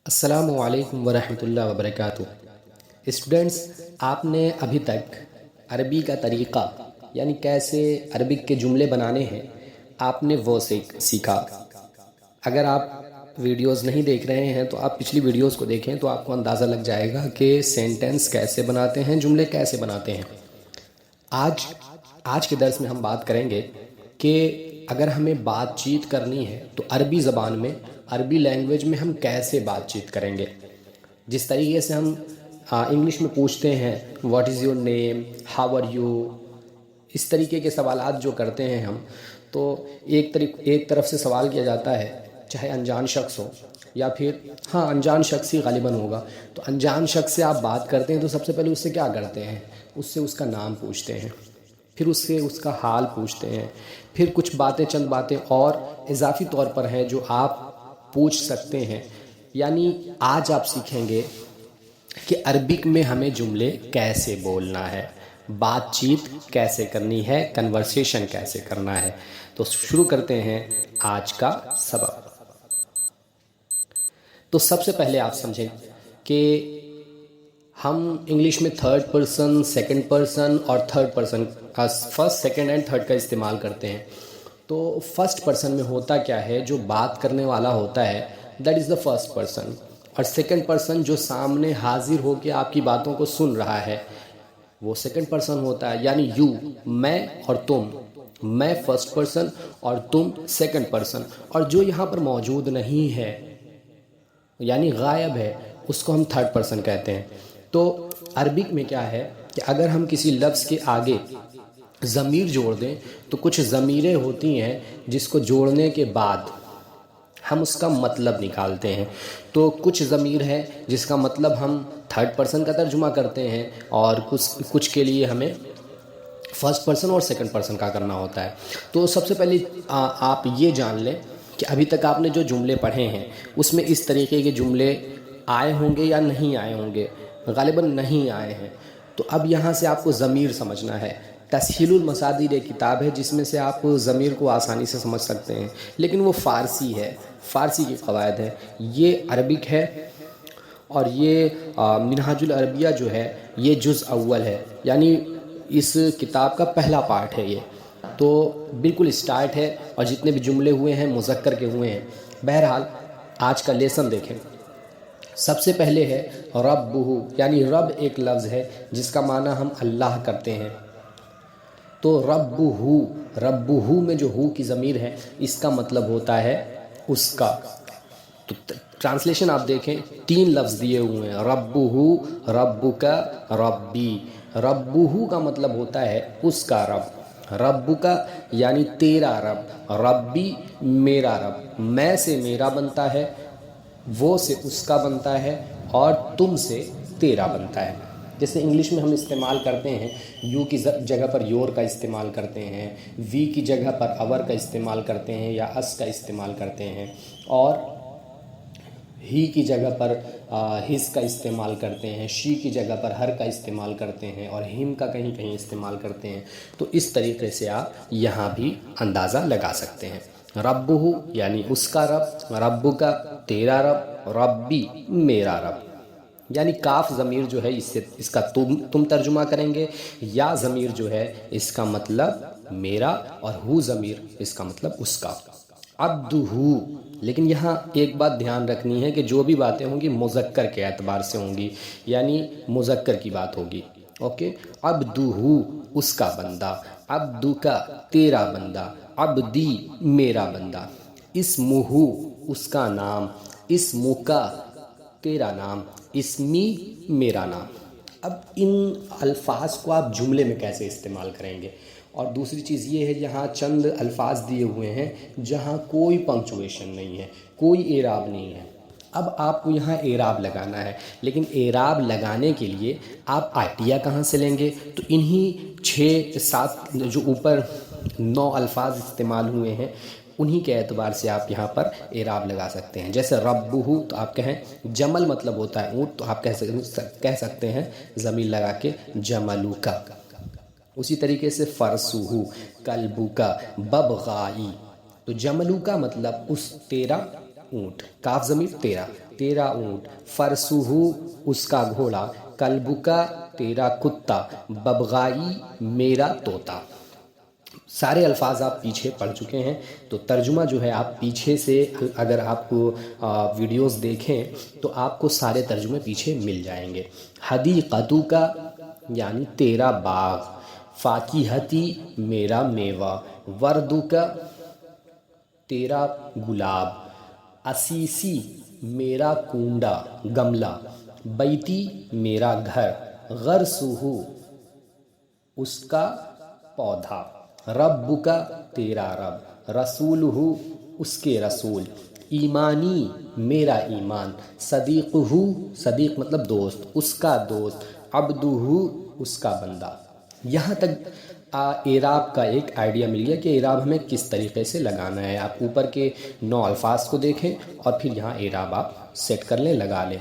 السلام علیکم ورحمۃ اللہ وبرکاتہ۔ اسٹوڈنٹس، آپ نے ابھی تک عربی کا طریقہ یعنی کیسے عربک کے جملے بنانے ہیں آپ نے وہ سیکھا۔ اگر آپ ویڈیوز نہیں دیکھ رہے ہیں تو آپ پچھلی ویڈیوز کو دیکھیں تو آپ کو اندازہ لگ جائے گا کہ سینٹنس کیسے بناتے ہیں، جملے کیسے بناتے ہیں۔ آج کے درس میں ہم بات کریں گے کہ اگر ہمیں بات چیت کرنی ہے تو عربی زبان میں، عربی لینگویج میں ہم کیسے بات چیت کریں گے۔ جس طریقے سے ہم انگلش میں پوچھتے ہیں what is your name, how are you, اس طریقے کے سوالات جو کرتے ہیں ہم، تو ایک طرف سے سوال کیا جاتا ہے، چاہے انجان شخص ہو یا پھر انجان شخص ہی غالباً ہوگا، تو انجان شخص سے آپ بات کرتے ہیں تو سب سے پہلے اس سے کیا کرتے ہیں، اس سے اس کا نام پوچھتے ہیں، پھر اس سے اس کا حال پوچھتے ہیں، پھر کچھ چند باتیں اور اضافی طور پر ہیں جو آپ پوچھ سکتے ہیں۔ یعنی آج آپ سیکھیں گے کہ عربک میں ہمیں جملے کیسے بولنا ہے، بات چیت کیسے کرنی ہے، کنورسیشن کیسے کرنا ہے۔ تو شروع کرتے ہیں آج کا سبق۔ تو سب سے پہلے آپ سمجھیں کہ ہم انگلش میں تھرڈ پرسن، سیکنڈ پرسن اور third person, first, second and third کا استعمال کرتے ہیں۔ تو فرسٹ پرسن میں ہوتا کیا ہے، جو بات کرنے والا ہوتا ہے that is the first person, اور سیکنڈ پرسن جو سامنے حاضر ہو کے آپ کی باتوں کو سن رہا ہے وہ سیکنڈ پرسن ہوتا ہے۔ یعنی یو، میں اور تم، میں فرسٹ پرسن اور تم سیکنڈ پرسن، اور جو یہاں پر موجود نہیں ہے یعنی غائب ہے اس کو ہم تھرڈ پرسن کہتے ہیں۔ تو عربک میں کیا ہے کہ اگر ہم کسی لفظ کے آگے ضمیر جوڑ دیں تو کچھ ضمیریں ہوتی ہیں جس کو جوڑنے کے بعد ہم اس کا مطلب نکالتے ہیں۔ تو کچھ ضمیر ہے جس کا مطلب ہم تھرڈ پرسن کا ترجمہ کرتے ہیں، اور کچھ کے لیے ہمیں فرسٹ پرسن اور سیکنڈ پرسن کا کرنا ہوتا ہے۔ تو سب سے پہلے آپ یہ جان لیں کہ ابھی تک آپ نے جو جملے پڑھے ہیں اس میں اس طریقے کے جملے آئے ہوں گے یا نہیں آئے ہوں گے، غالباً نہیں آئے ہیں۔ تو اب یہاں سے آپ کو ضمیر سمجھنا ہے۔ تسہیل المصادر ایک کتاب ہے جس میں سے آپ ضمیر کو آسانی سے سمجھ سکتے ہیں، لیکن وہ فارسی ہے، فارسی کی قواعد ہے، یہ عربک ہے، اور یہ منہاج العربیہ جو ہے یہ جزء اول ہے، یعنی اس کتاب کا پہلا پارٹ ہے یہ۔ تو بالکل اسٹارٹ ہے، اور جتنے بھی جملے ہوئے ہیں مذکر کے ہوئے ہیں۔ بہرحال آج کا لیسن دیکھیں۔ سب سے پہلے ہے ربہ، یعنی رب ایک لفظ ہے جس کا معنی ہم اللہ کرتے ہیں۔ تو ربہ میں جو ہو کی ضمیر ہے اس کا مطلب ہوتا ہے اس کا۔ تو ٹرانسلیشن آپ دیکھیں، 3 لفظ دیے ہوئے ہیں، ربہ، ربک، ربی۔ ربہ کا مطلب ہوتا ہے اس کا رب، ربک یعنی تیرا رب، ربی میرا رب، میں سے میرا بنتا ہے، وہ سے اس کا بنتا ہے، اور تم سے تیرا بنتا ہے۔ جیسے انگلش میں ہم استعمال کرتے ہیں، یو کی جگہ پر یور کا استعمال کرتے ہیں، وی کی جگہ پر اور کا استعمال کرتے ہیں یا اس کا استعمال کرتے ہیں، اور ہی کی جگہ پر ہز کا استعمال کرتے ہیں، شی کی جگہ پر ہر کا استعمال کرتے ہیں، اور ہم کا کہیں کہیں استعمال کرتے ہیں۔ تو اس طریقے سے آپ یہاں بھی اندازہ لگا سکتے ہیں۔ ربہ یعنی اس کا رب، رب کا تیرا رب، ربی میرا رب۔ یعنی کاف ضمیر جو ہے اس کا تم ترجمہ کریں گے، یا ضمیر جو ہے اس کا مطلب میرا، اور ہو ضمیر اس کا مطلب اس کا۔ عبدہ، لیکن یہاں ایک بات دھیان رکھنی ہے کہ جو بھی باتیں ہوں گی مذکر کے اعتبار سے ہوں گی، یعنی مذکر کی بات ہوگی۔ اوکے، عبدہ اس کا بندہ، عبدک تیرا بندہ، عبدی میرا بندہ، اسمہ اس کا نام، اسمک تیرا نام، اسمی میرا نام۔ اب ان الفاظ کو آپ جملے میں کیسے استعمال کریں گے؟ اور دوسری چیز یہ ہے، یہاں چند الفاظ دیے ہوئے ہیں جہاں کوئی پنکچویشن نہیں ہے، کوئی اعراب نہیں ہے۔ اب آپ کو یہاں اعراب لگانا ہے، لیکن اعراب لگانے کے لیے آپ آئیڈیا کہاں سے لیں گے؟ تو انہی 6-7 جو اوپر 9 الفاظ استعمال ہوئے ہیں انہی کے اعتبار سے آپ یہاں پر اعراب لگا سکتے ہیں۔ جیسے ربہ تو آپ کہیں جمل مطلب ہوتا ہے اونٹ، تو آپ کہہ سکتے ہیں ضمیر لگا کے جملوکا۔ اسی طریقے سے فرسہ، کلبوکا، ببغائی، تو جملوکا مطلب اس تیرا اونٹ، کاف ضمیر تیرا، تیرا اونٹ، فرسہ اس کا گھوڑا، کلبکا تیرا کتا، ببغائی میرا طوطا۔ سارے الفاظ آپ پیچھے پڑھ چکے ہیں، تو ترجمہ جو ہے آپ پیچھے سے اگر آپ کو ویڈیوز دیکھیں تو آپ کو سارے ترجمے پیچھے مل جائیں گے۔ حدیقتو کا یعنی تیرا باغ، فاکہتی میرا میوہ، وردو کا تیرا گلاب، اسیسی میرا کنڈا گملہ، بیتی میرا گھر، غرسہ اس کا پودا، رب کا تیرا رب، رسولہ اس کے رسول، ایمانی میرا ایمان، صدیقہ صدیق مطلب دوست، اس کا دوست، عبدہ اس کا بندہ۔ یہاں تک اعراب کا ایک آئیڈیا مل گیا کہ اعراب ہمیں کس طریقے سے لگانا ہے۔ آپ اوپر کے 9 الفاظ کو دیکھیں اور پھر یہاں اعراب آپ سیٹ کر لیں، لگا لیں،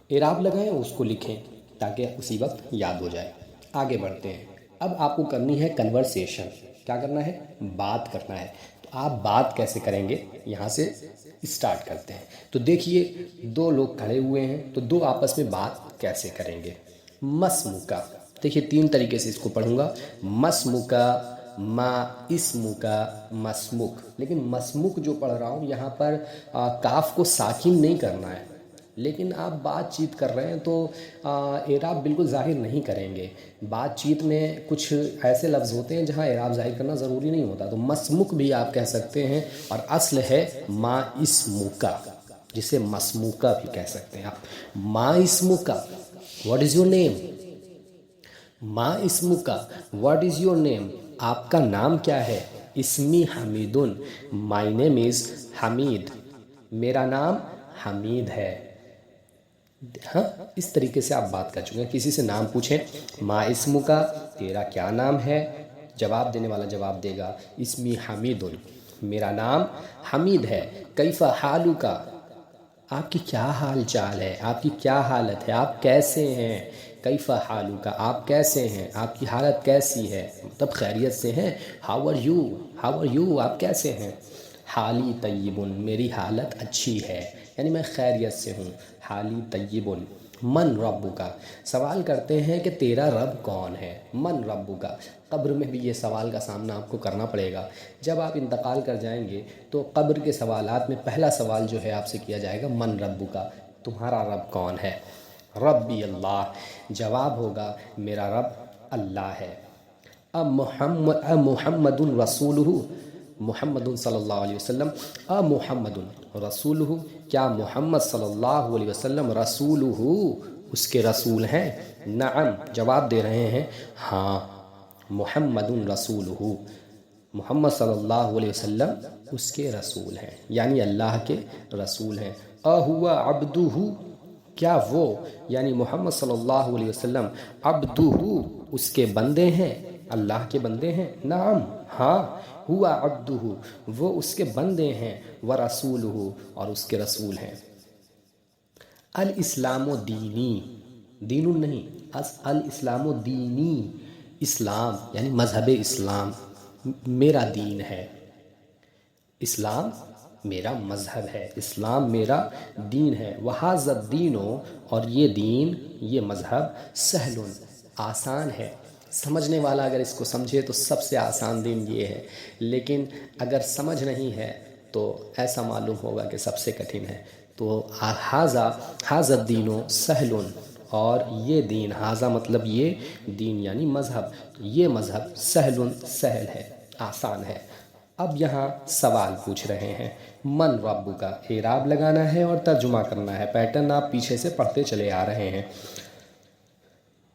اعراب لگائیں اس کو لکھیں تاکہ اسی وقت یاد ہو جائے۔ آگے بڑھتے ہیں۔ اب آپ کو کرنی ہے کنورسیشن۔ کیا کرنا ہے؟ بات کرنا ہے۔ تو آپ بات کیسے کریں گے یہاں سے اسٹارٹ کرتے ہیں۔ تو دیکھیے 2 لوگ کھڑے ہوئے ہیں، تو 2 آپس میں بات کیسے کریں گے؟ مسموکا، دیکھیے 3 طریقے سے اس کو پڑھوں گا۔ مسموکا، ما اسموکا، مسموک۔ لیکن مسموک جو پڑھ رہا ہوں یہاں پر کاف کو ساکن نہیں کرنا ہے، لیکن آپ بات چیت کر رہے ہیں تو اعراب بالکل ظاہر نہیں کریں گے۔ بات چیت میں کچھ ایسے لفظ ہوتے ہیں جہاں اعراب ظاہر کرنا ضروری نہیں ہوتا، تو مسموک بھی آپ کہہ سکتے ہیں، اور اصل ہے ما اسموکا، جسے مسموکا بھی کہہ سکتے ہیں آپ۔ ما اسموکا، واٹ از یور نیم؟ ما اسموکا، واٹ از یور نیم؟ آپ کا نام کیا ہے؟ اسمی حمیدن، مائی نیم از حمید، میرا نام حمید ہے۔ ہاں، اس طریقے سے آپ بات کر چکے ہیں۔ کسی سے نام پوچھیں، ما اسمکا، تیرا کیا نام ہے؟ جواب دینے والا جواب دے گا اسمی حمیدن، میرا نام حمید ہے۔ کیف حالک، آپ کی کیا حال چال ہے، آپ کی کیا حالت ہے، آپ کیسے ہیں؟ کیف حالک، آپ کیسے ہیں، آپ کی حالت کیسی ہے، مطلب خیریت سے ہیں۔ How are you, how are you, آپ کیسے ہیں؟ حالی طیبن، میری حالت اچھی ہے، یعنی میں خیریت سے ہوں۔ حالی طیبن۔ من ربک، سوال کرتے ہیں کہ تیرا رب کون ہے؟ من ربک، قبر میں بھی یہ سوال کا سامنا آپ کو کرنا پڑے گا۔ جب آپ انتقال کر جائیں گے تو قبر کے سوالات میں پہلا سوال جو ہے آپ سے کیا جائے گا من ربک، تمہارا رب کون ہے؟ ربی اللہ، جواب ہوگا میرا رب اللہ ہے۔ محمد رسولہ، محمد صلی اللہ علیہ وسلم، محمد رسولہ، کیا محمد صلی اللہ علیہ وسلم رسولہ اس کے رسول ہیں؟ نعم، جواب دے رہے ہیں ہاں، محمد رسولہ، محمد صلی اللہ علیہ وسلم اس کے رسول ہیں، یعنی اللہ کے رسول ہیں۔ اہو عبدہ، کیا وہ یعنی محمد صلی اللہ علیہ وسلم عبدہ اس کے بندے ہیں، اللہ کے بندے ہیں؟ نعم، ہاں، ہوا عبدہ، وہ اس کے بندے ہیں، ورسولہ، اور اس کے رسول ہیں۔ الاسلام دینی، دین نہیں، الاسلام دینی، اسلام یعنی مذہب اسلام میرا دین ہے، اسلام میرا مذہب ہے، اسلام میرا دین ہے۔ وہذا الدین، اور یہ دین، یہ مذہب، سہل، آسان ہے۔ سمجھنے والا اگر اس کو سمجھے تو سب سے آسان دین یہ ہے، لیکن اگر سمجھ نہیں ہے تو ایسا معلوم ہوگا کہ سب سے کٹھن ہے۔ تو ھذا الدین سہل، اور یہ دین، ھذا مطلب یہ دین یعنی مذہب، یہ مذہب سہل، سہل ہے، آسان ہے۔ اب یہاں سوال پوچھ رہے ہیں، من ربک، اعراب لگانا ہے اور ترجمہ کرنا ہے۔ پیٹرن آپ پیچھے سے پڑھتے چلے آ رہے ہیں،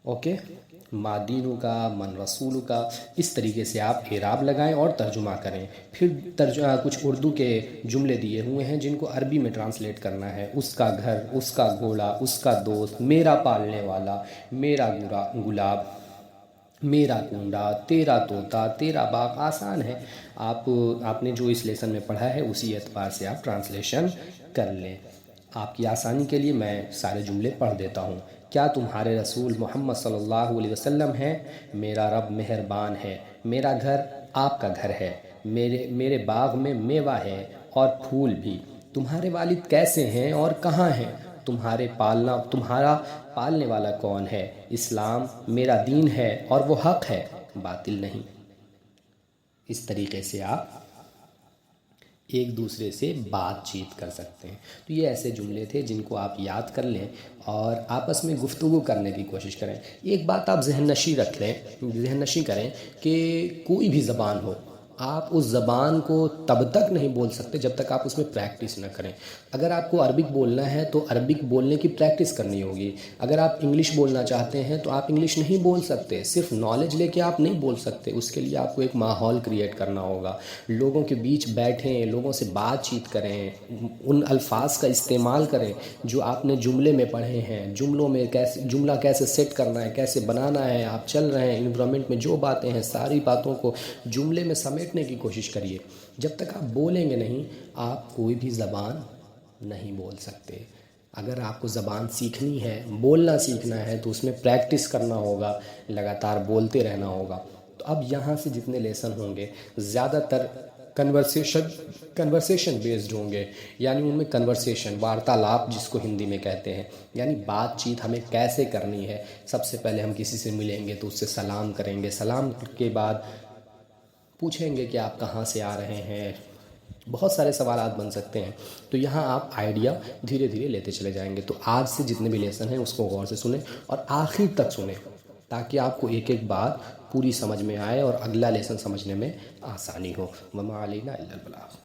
اوکے۔ ما دینو کا، من رسولو کا، اس طریقے سے آپ اعراب لگائیں اور ترجمہ کریں۔ پھر کچھ اردو کے جملے دیے ہوئے ہیں جن کو عربی میں ٹرانسلیٹ کرنا ہے۔ اس کا گھر، اس کا گھوڑا، اس کا دوست، میرا پالنے والا، میرا گلاب، میرا کنڈا، تیرا طوطا، تیرا باغ، آسان ہے۔ آپ نے جو اس لیسن میں پڑھا ہے اسی اعتبار سے آپ ٹرانسلیشن کر لیں۔ آپ کی آسانی کے لیے میں سارے جملے پڑھ دیتا ہوں۔ کیا تمہارے رسول محمد صلی اللہ علیہ وسلم ہیں؟ میرا رب مہربان ہے، میرا گھر آپ کا گھر ہے، میرے باغ میں میوہ ہے اور پھول بھی، تمہارے والد کیسے ہیں اور کہاں ہیں؟ تمہارا پالنے والا کون ہے؟ اسلام میرا دین ہے اور وہ حق ہے، باطل نہیں۔ اس طریقے سے آپ ایک دوسرے سے بات چیت کر سکتے ہیں۔ تو یہ ایسے جملے تھے جن کو آپ یاد کر لیں اور آپس میں گفتگو کرنے کی کوشش کریں۔ ایک بات آپ ذہن نشی کریں کہ کوئی بھی زبان ہو، آپ اس زبان کو تب تک نہیں بول سکتے جب تک آپ اس میں پریکٹس نہ کریں۔ اگر آپ کو عربک بولنا ہے تو عربک بولنے کی پریکٹس کرنی ہوگی۔ اگر آپ انگلش بولنا چاہتے ہیں تو آپ انگلش نہیں بول سکتے، صرف نالج لے کے آپ نہیں بول سکتے، اس کے لیے آپ کو ایک ماحول کریٹ کرنا ہوگا۔ لوگوں کے بیچ بیٹھیں، لوگوں سے بات چیت کریں، ان الفاظ کا استعمال کریں جو آپ نے جملے میں پڑھے ہیں۔ جملوں میں جملہ کیسے سیٹ کرنا ہے، کیسے بنانا ہے، آپ چل رہے ہیں انوائرمنٹ میں جو باتیں ہیں ساری باتوں کو جملے میں سمیٹنے کی کوشش کریے۔ جب تک آپ بولیں گے نہیں، آپ کوئی بھی زبان نہیں بول سکتے۔ اگر آپ کو زبان سیکھنی ہے، بولنا سیکھنا ہے تو اس میں پریکٹس کرنا ہوگا، لگاتار بولتے رہنا ہوگا۔ تو اب یہاں سے جتنے لیسن ہوں گے زیادہ تر کنورسیشن بیسڈ ہوں گے، یعنی ان میں کنورسیشن، وارتالاپ جس کو ہندی میں کہتے ہیں، یعنی بات چیت ہمیں کیسے کرنی ہے۔ سب سے پہلے ہم کسی سے ملیں گے تو اس سے سلام کریں گے، سلام کے بعد پوچھیں گے کہ آپ کہاں سے آ رہے ہیں، بہت سارے سوالات بن سکتے ہیں۔ تو یہاں آپ آئیڈیا دھیرے دھیرے لیتے چلے جائیں گے۔ تو آج سے جتنے بھی لیسن ہیں اس کو غور سے سنیں اور آخر تک سنیں تاکہ آپ کو ایک ایک بات پوری سمجھ میں آئے اور اگلا لیسن سمجھنے میں آسانی ہو۔ وما علینا الا البلاغ۔